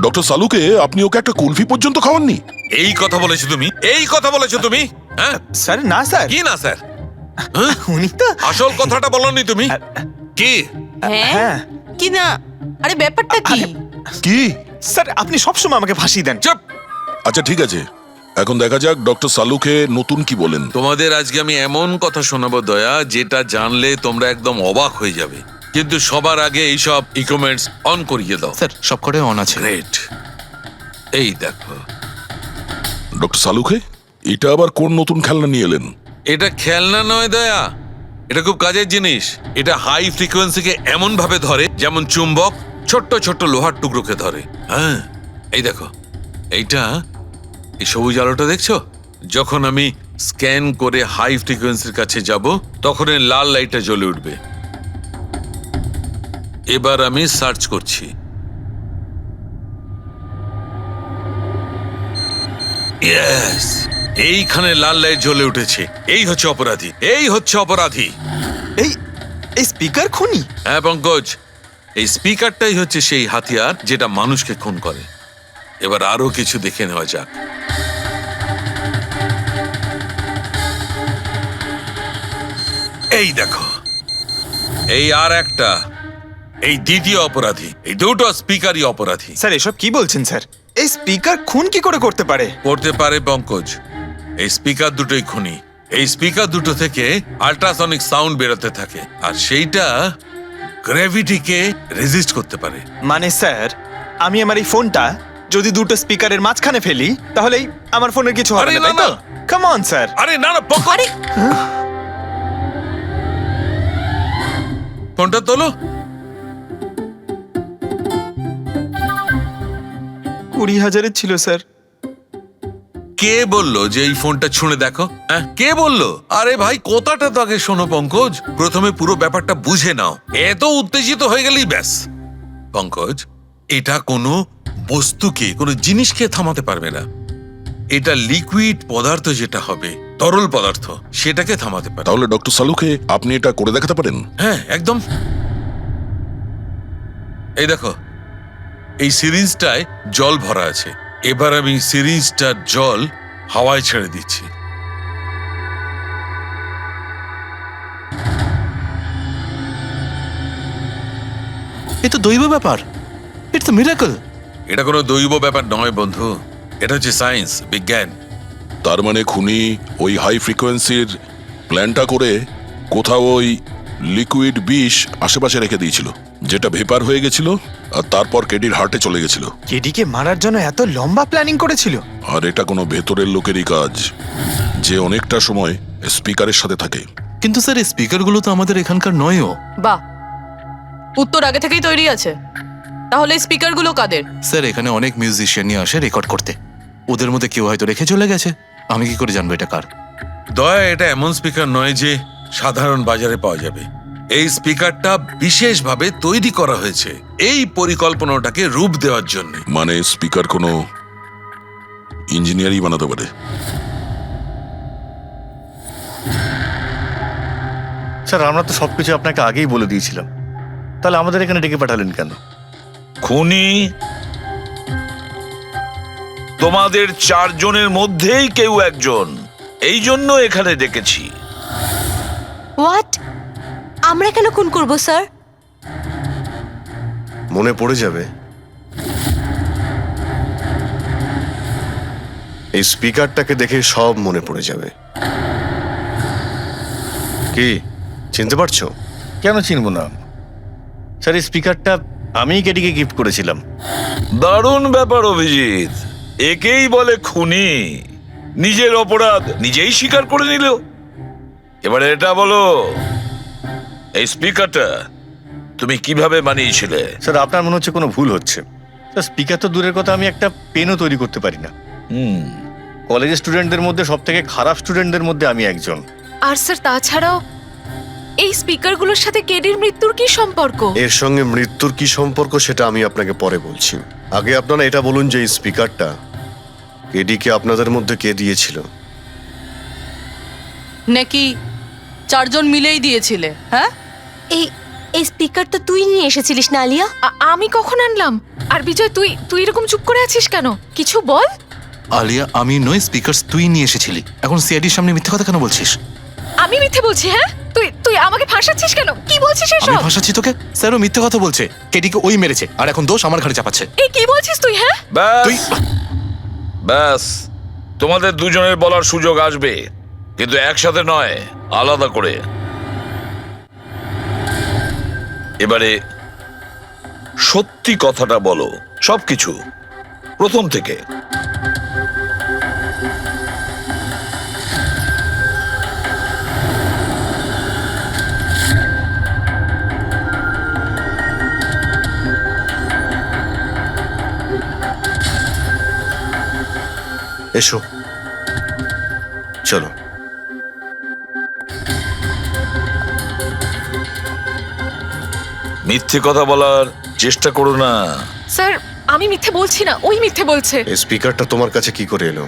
ডক্টর সালুকে আপনি ওকে একটা কুলফি পর্যন্ত খাওয়াননি? এই কথা বলেছো তুমি? এই কথা বলেছো তুমি? হ্যাঁ স্যার, না স্যার। কি না স্যার? উনি তো আসল কথাটা বলনি তুমি। কি? হ্যাঁ। কি না? আরে ব্যাপারটা কি? কি? স্যার আপনি সবসময় আমাকে ফাঁসিয়ে দেন। চুপ। আচ্ছা ঠিক আছে, এখন দেখা যাক ডক্টর সালুকে নতুন কি বলেন। তোমাদের আজকে আমি এমন কথা শোনাবো দয়া, যেটা জানলে তোমরা একদম অবাক হয়ে যাবে। কিন্তু সবার আগে এইসব ইকুইপমেন্টস অন করিয়ে দাও। স্যার সব কটাই অন আছে। গ্রেট। এই দেখো, ডক্টর সালুকে এটা আবার কোন নতুন খেলনা নিয়ে এলেন? এটা খেলনা নয় দয়া, এটা খুব কাজের জিনিস। এটা হাই ফ্রিকোয়েন্সিকে এমন ভাবে ধরে যেমন চুম্বক ছোট্ট ছোট্ট লোহার টুকরোকে ধরে। হ্যাঁ, এই দেখো, এইটা এই সবুজ আলোটা দেখছো? যখন আমি স্ক্যান করে হাই ফ্রিকোয়েন্সির কাছে যাব তখন এই লাল লাইটটা জ্বলে উঠবে। এবার আমি সার্চ করছি। ইয়েস, এইখানে লাল লাইট জ্বলে উঠেছে। এই হচ্ছে অপরাধী, এই হচ্ছে অপরাধী। এই এই স্পিকার খুনি? হ্যাঁ পঙ্কজ, এই স্পিকারটাই হচ্ছে সেই হাতিয়ার যেটা মানুষকে খুন করে। এবার আরো কিছু দেখে নেওয়া যাক। এই দেখো, এই আর একটা, এই দ্বিতীয় অপরাধী। এই দুটো স্পিকারই অপরাধী। স্যার এসব কি বলছেন স্যার? এই স্পিকার খুন কি করে করতে পারে? করতে পারে পঙ্কজ, এই স্পিকার দুটোই খুনি। এই স্পিকার দুটো থেকে আল্ট্রাসনিক সাউন্ড বেরোতে থাকে, আর সেইটা গ্র্যাভিটিকে রেজিস্ট করতে পারে। মানে স্যার, আমি আমার এই ফোনটা যদি দুটো স্পিকারের মাঝখানে ফেলি তাহলেই আমার ফোনের কিছু হবে আরে না, না, তাই তো? না। Come on sir. আরে না না পঙ্কজ, ফোনটা তোলো। 20,000-এর ছিল স্যার। কে বললো যে এই ফোনটা ছুঁড়ে দেখো? হ্যাঁ, কে বললো? আরে ভাই কথাটা তো আগে শোনো পঙ্কজ, প্রথমে পুরো ব্যাপারটা বুঝে নাও। এত উত্তেজিত হয়ে গেলেই ব্যাস। পঙ্কজ, এটা কোনো বস্তুকে কোনো জিনিসকে থামাতে পারবে না। এটা লিকুইড পদার্থ যেটা হবে, তরল পদার্থ, সেটাকে থামাতে পারে। তাহলে ডক্টর সালুকে আপনি এটা করে দেখাতে পারেন? হ্যাঁ, একদম। এই দেখো, এই সিরিঞ্জটায় জল ভরা আছে। এবার আমি সিরিঞ্জটার জল হাওয়ায় ছেড়ে দিচ্ছি। এ তো দৈব ব্যাপার, ইটস আ মিরাকল। এটা কোনো দৈব ব্যাপার নয় বন্ধু, এটা হচ্ছে সায়েন্স, বিজ্ঞান। তার মানে খুনি ওই হাই ফ্রিকোয়েন্সির প্ল্যানটা করে কোথাও ওই লিকুইড বিষ আশেপাশে রেখে দিয়েছিল, যেটা ভেপার হয়ে গেছিল আর তারপর কেডির হার্টে চলে গেছিল। কেডিকে মারার জন্য এত লম্বা প্ল্যানিং করেছিল? আর এটা কোনো ভেতরের লোকেরই কাজ, যে অনেকটা সময় স্পিকারের সাথে থাকে। কিন্তু স্যার এই স্পিকারগুলো তো আমাদের এখানকার নয়ও। বাহ, উত্তর আগে থেকেই তৈরি আছে। তাহলে স্পিকারগুলো কাদের? স্যার এখানে অনেক মিউজিশিয়ানই আসে রেকর্ড করতে, ওদের মধ্যে কেউ হয়তো রেখে চলে গেছে। আমি কি করে জানবো এটা কার? দয়া, এটা এমন স্পিকার নয় যে সাধারণ বাজারে পাওয়া যাবে। এই স্পিকারটা বিশেষভাবে তৈরি করা হয়েছে এই পরিকল্পনাটাকে রূপ দেওয়ার জন্য। মানে স্পিকার কোনো ইঞ্জিনিয়ারই বানাতে পারে। স্যার, আমরা তো সবকিছু আপনাকে আগেই বলে দিয়েছিলাম, তাহলে আমাদের এখানে ডেকে পাঠালেন কেন? খুনি তোমাদের চারজনের মধ্যেই কেউ একজন, এই জন্য এখানে ডেকেছি। হোয়াট? আমরা কেন খুন করব স্যার? মনে পড়ে যাবে এই স্পিকারটাকে দেখে, সব মনে পড়ে যাবে। কি চিনতে পারছো? কেন চিনব না স্যার, এই স্পিকারটা আমিই কেডিকে গিফট করেছিলাম। দারুণ ব্যাপার অভিজিৎ, একেই বলে খুনি। নিজের অপরাধ নিজেই স্বীকার করে নিল। এবারে এটা বলো, এই স্পিকারটা তুমি কিভাবে বানিয়েছিলে? স্যার, আপনার মনে হচ্ছে কোনো ভুল হচ্ছে। স্যার, স্পিকার তো দূরের কথা, আমি একটা পেনও তৈরি করতে পারি না। কলেজের স্টুডেন্টদের মধ্যে সব থেকে খারাপ স্টুডেন্টদের মধ্যে আমি একজন। আর স্যার, তাছাড়াও এই স্পিকারগুলোর সাথে কেডির মৃত্যুর কি সম্পর্ক? এর সঙ্গে মৃত্যুর কি সম্পর্ক সেটা আমি আপনাকে পরে বলছি। আগে আপনারা এটা বলুন যে এই স্পিকারটা কেডিকে আপনাদের মধ্যে কে দিয়েছিল? নাকি চারজন মিলেই দিয়েছিলে? হ্যাঁ, এই এই স্পিকার তো তুই নিয়ে এসেছিলিস না আলিয়া? আমি কখন আনলাম? আর বিজয়, তুই তুই এরকম চুপ করে আছিস কেন? কিছু বল। আলিয়া, আমি নই, স্পিকার তুই নিয়ে এসেছিলি। এখন সিআইডির সামনে মিথ্যে কথা কেন বলছিস? আমি মিথ্যে বলছি? হ্যাঁ, তুই তুই আমাকে ফাঁসাচ্ছিস কেন? কি বলছিস আমি এসব? ফাঁসাচ্ছি তোকে? স্যারও মিথ্যে কথা বলছে, কেডিকে ওই মেরেছে আর এখন দোষ আমার ঘাড়ে চাপাচ্ছে। এই কি বলছিস তুই? হ্যাঁ, তুই ব্যাস, তোমাদের দুজনের বলার সুযোগ আসবে, কিন্তু একসাথে নয়, আলাদা করে। এবারে সত্যি কথাটা বলো, সবকিছু প্রথম থেকে। এসো, চলো। মিথ্যে কথা বলার চেষ্টা করো না। স্যার, আমি মিথ্যে বলছি না, ওই মিথ্যে বলছে। এই স্পিকারটা তোমার কাছে কি করে এলো?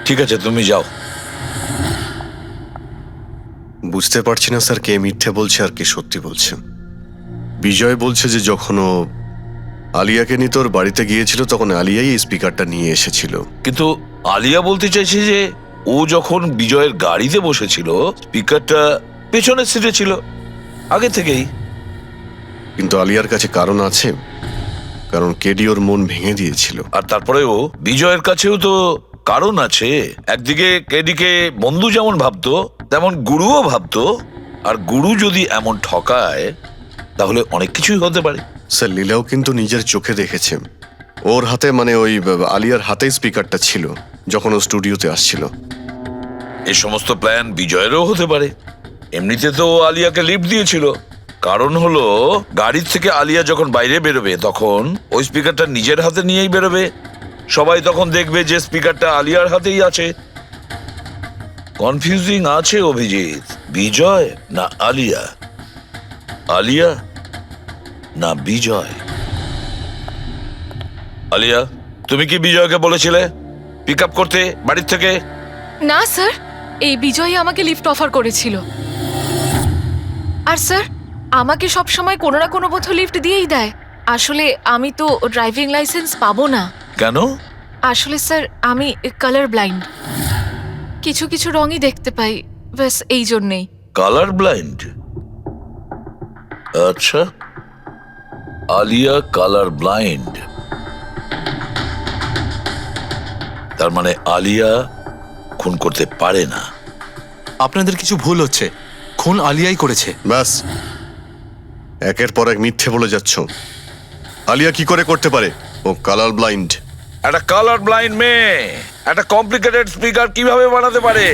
ঠিক আছে, তুমি যাও। বুঝতে পারছি না স্যার, কে মিথ্যে বলছে আর কে সত্যি বলছে। বিজয় বলছে যে যখন ও আলিয়াকে নিয়ে তোর বাড়িতে গিয়েছিল তখন আলিয়াই এই স্পিকারটা নিয়ে এসেছিল। কিন্তু আলিয়া বলতে চাইছে যে ও যখন বিজয়ের গাড়িতে বসেছিল স্পিকারটা পেছনের সিটে ছিল আগে থেকেই। কিন্তু আলিয়ার কাছে কারণ আছে, কারণ কেডি ওর মন ভেঙে দিয়েছিল। আর তারপরেও বিজয়ের কাছেও তো কারণ আছে। একদিকে কেডিকে বন্ধু যেমন ভাবতো তেমন গুরুও ভাবতো, আর গুরু যদি এমন ঠকায় তাহলে অনেক কিছুই হতে পারে। স্যার, লীলাও কিন্তু নিজের চোখে দেখেছে ওর হাতে, মানে ওই আলিয়ার হাতে স্পিকারটা ছিল যখন ও স্টুডিওতে আসছিল। এই সমস্ত প্ল্যান বিজয়েরও হতে পারে। এমনিতে তো ও আলিয়াকে লিফট দিয়েছিল, কারণ হলো গাড়ির থেকে আলিয়া যখন বাইরে বেরোবে তখন ওই স্পিকারটা নিজের হাতে নিয়েই বেরোবে, সবাই তখন দেখবে যে স্পিকারটা আলিয়ার হাতেই আছে। কনফিউজিং আছে অভিজিৎ, বিজয় না আলিয়া, আলিয়া না বিজয়। আলিয়া, তুমি কি বিজয়কে বলেছিলে পিক আপ করতে বাড়ির থেকে? না স্যার, এই বিজয় আমাকে লিফট অফার করেছিল। আর স্যার, আমাকে সব সময় কোনো না কোনো পথে লিফট দিয়েই দেয়। আসলে আমি তো ড্রাইভিং লাইসেন্স পাবো না। কেন? আসলে স্যার, আমি কালার ব্লাইন্ড, কিছু কিছু রঙই দেখতে পাই, ব্যাস এই জন্যেই। Colour blind? আচ্ছা, আলিয়া কালার ব্লাইন্ড, তার মানে আলিয়া খুন করতে পারে না। আপনাদের কিছু ভুল হচ্ছে, খুন আলিয়াই করেছে। ব্যাস, একের পর এক মিথ্যে বলে যাচ্ছ। আলিয়া কি করে করতে পারে? ও কালার ব্লাইন্ড। একটা কালার ব্লাইন্ড মেয়ে একটা কমপ্লিকেটেড স্পিকার কিভাবে বানাতে পারে?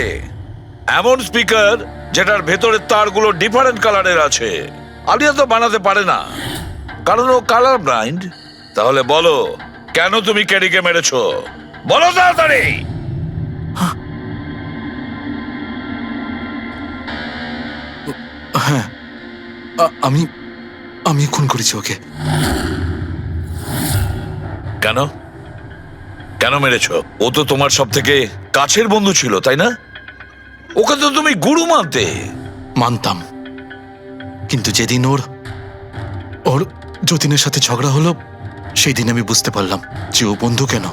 এমন স্পিকার যেটার ভেতরের তারগুলো ডিফারেন্ট কালারের আছে। আলিয়া তো বানাতে পারে না, কারণ ও কালার ব্লাইন্ড। তাহলে বলো, কেন তুমি কেডিকে মেরেছো? বলো তাড়াতাড়ি। হ্যাঁ, আমি আমি খুন করেছি ওকে। কেন কেন মেরেছো? ও তো তোমার সব থেকে কাছের বন্ধু ছিল, তাই না? ওকে তো তুমি গুরু মানতে। মানতাম, কিন্তু যেদিন ওর যতীনের সাথে ঝগড়া হলো, সেই দিন আমি বুঝতে পারলাম যে ও বন্ধু কেন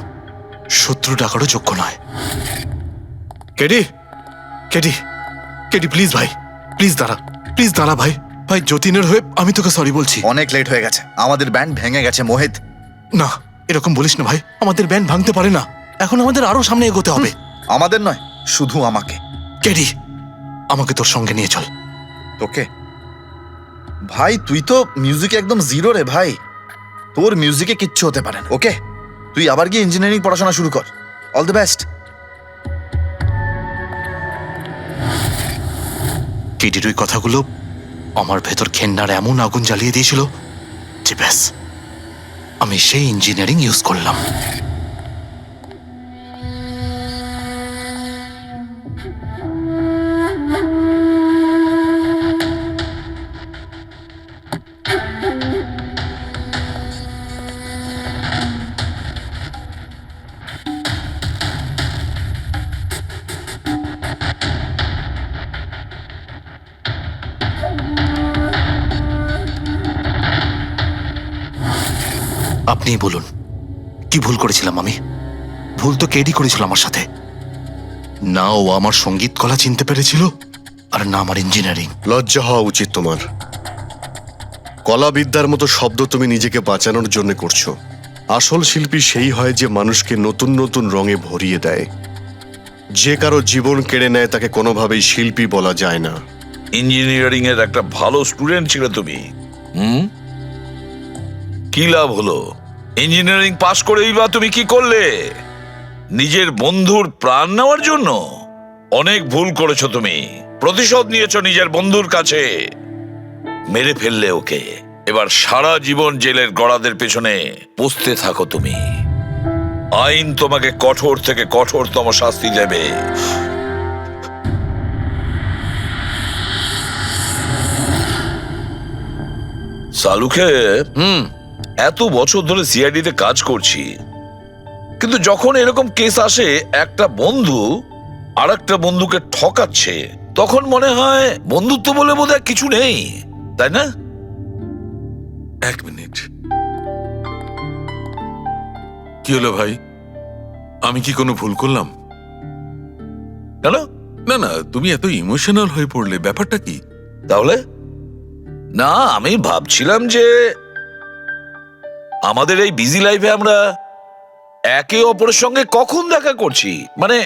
শত্রু ডাকারও যোগ্য নয়। কেডি, কেডি, কেডি, প্লিজ ভাই, প্লিজ দাঁড়া, প্লিজ দাঁড়া ভাই। ভাই, যতীনের হয়ে আমি তোকে সরি বলছি। অনেক লেট হয়ে গেছে, আমাদের ব্যান্ড ভেঙে গেছে মোহিত। না, এরকম বলিস না ভাই, আমাদের ব্যান্ড ভাঙতে পারে না। এখন আমাদের আরো সামনে এগোতে হবে। আমাদের নয়, শুধু আমাকে। কেডি, আমাকে তোর সঙ্গে নিয়ে চল। তোকে? ভাই, তুই তো মিউজিকে একদম জিরো রে ভাই, তোর মিউজিকে কিচ্ছু হতে পারে না। ওকে, তুই আবার গিয়ে ইঞ্জিনিয়ারিং পড়াশোনা শুরু কর। All the best. কেডির ওই কথাগুলো আমার ভেতর ঘেন্নার এমন আগুন জ্বালিয়ে দিয়েছিল যে ব্যাস, আমি সেই ইঞ্জিনিয়ারিং ইউজ করলাম। আপনিই বলুন, কি ভুল করেছিলাম আমি? ভুল তো কেডি করেছিল আমার সাথে। না ও আমার সঙ্গীত কলা চিনতে পেরেছিল, আর না আমার ইঞ্জিনিয়ারিং। লজ্জা হওয়া উচিত তোমার। কলাবিদ্যার মতো শব্দ তুমি নিজেকে বাঁচানোর জন্য করছো। আসল শিল্পী সেই হয় যে মানুষকে নতুন নতুন রঙে ভরিয়ে দেয়। যে কারো জীবন কেড়ে নেয় তাকে কোনোভাবেই শিল্পী বলা যায় না। ইঞ্জিনিয়ারিং এর একটা ভালো স্টুডেন্ট ছিল তুমি। কি লাভ হলো? ইঞ্জিনিয়ারিং পাশ করেই বা তুমি কি করলে? নিজের বন্ধুর প্রাণ নেওয়ার জন্য? অনেক ভুল করেছো তুমি। প্রতিশোধ নিয়েছো নিজের বন্ধুর কাছে, মেরে ফেললে ওকে। এবার সারা জীবন জেলের গড়াদের পেছনে পৌঁছতে থাকো তুমি। আইন তোমাকে কঠোর থেকে কঠোরতম শাস্তি দেবে। সালুকে এত বছর ধরে সিআইডি তে কাজ করছি, কিন্তু যখন এরকম কেস আসে একটা বন্ধু আর একটা বন্ধুকে ঠকাচ্ছে, তখন মনে হয় বন্ধুত্ব বলে বোধহয় কিছু নেই, তাই না? এক মিনিট, কি হলো ভাই? আমি কি কোনো ভুল করলাম? কেন? না না, তুমি এত ইমোশনাল হয়ে পড়লে, ব্যাপারটা কি? তাহলে না, আমি ভাবছিলাম যে আমাদের এই বিজি লাইফে আমরা একে অপরের সঙ্গে কখন দেখা করছি। মানে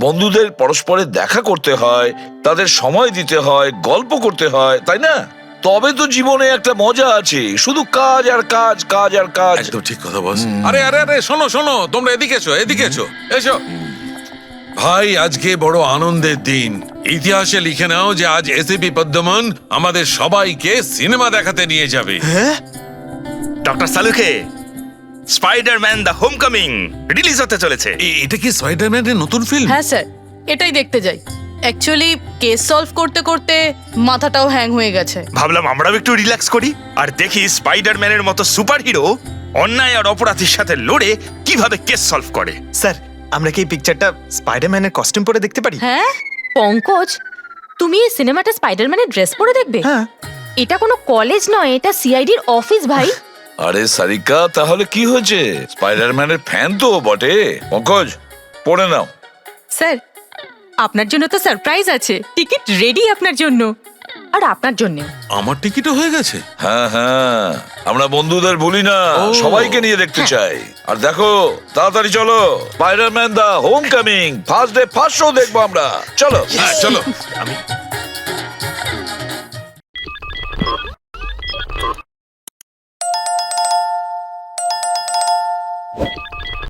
বন্ধুদের পরস্পরের দেখা করতে হয়, তাদের সময় দিতে হয়, গল্প করতে হয়, তাই না? তবে তো জীবনে একটা মজা আছে। শুধু কাজ আর কাজ, কাজ আর কাজ। একদম ঠিক কথা বস। আরে আরে আরে, শোনো শোনো, তোমরা এদিকে এসো, এদিকে এসো, এসো। ভাই, আজকে বড় আনন্দের দিন। ইতিহাসে লিখে নাও যে আজ এসিপি পদ্মমন আমাদের সবাইকে সিনেমা দেখাতে নিয়ে যাবে। ডক্টর সালুকে, স্পাইডারম্যান দ্য হোমকামিং রিলিজ হতে চলেছে। এটা কি স্পাইডারম্যানের নতুন ফিল্ম? হ্যাঁ স্যার, এটাই দেখতে যাই। অ্যাকচুয়ালি কেস সলভ করতে করতে মাথাটাও হ্যাং হয়ে গেছে। ভাবলাম আমরাও একটু রিল্যাক্স করি আর দেখি স্পাইডারম্যানের মতো সুপারহিরো অন্যায় আর অপরাধীর সাথে লড়ে কিভাবে কেস সলভ করে। স্যার আমরা কি এই পিকচারটা স্পাইডারম্যানের কস্টিউম পরে দেখতে পারি? হ্যাঁ পঙ্কজ, তুমি এই সিনেমাটা স্পাইডারম্যানের ড্রেস পরে দেখবে? হ্যাঁ। এটা কোনো কলেজ নয়, এটা সিআইডির অফিস ভাই। আরে সারিকা, তাহলে কি হয়েছে? স্পাইডারম্যানের ফ্যান তো ও বটে। পঙ্কজ, পড়ে নাও। স্যার, আপনার জন্য তো সারপ্রাইজ আছে। টিকিট রেডি আপনার জন্য, আর আপনার জন্য। আমার টিকিটও হয়ে গেছে। হ্যাঁ হ্যাঁ, আমরা বন্ধুদের ভুলি না, সবাইকে নিয়ে দেখতে চাই। আর দেখো, তাড়াতাড়ি চলো, Spiderman the homecoming first day first show দেখবো আমরা। চলো। চলো। আমি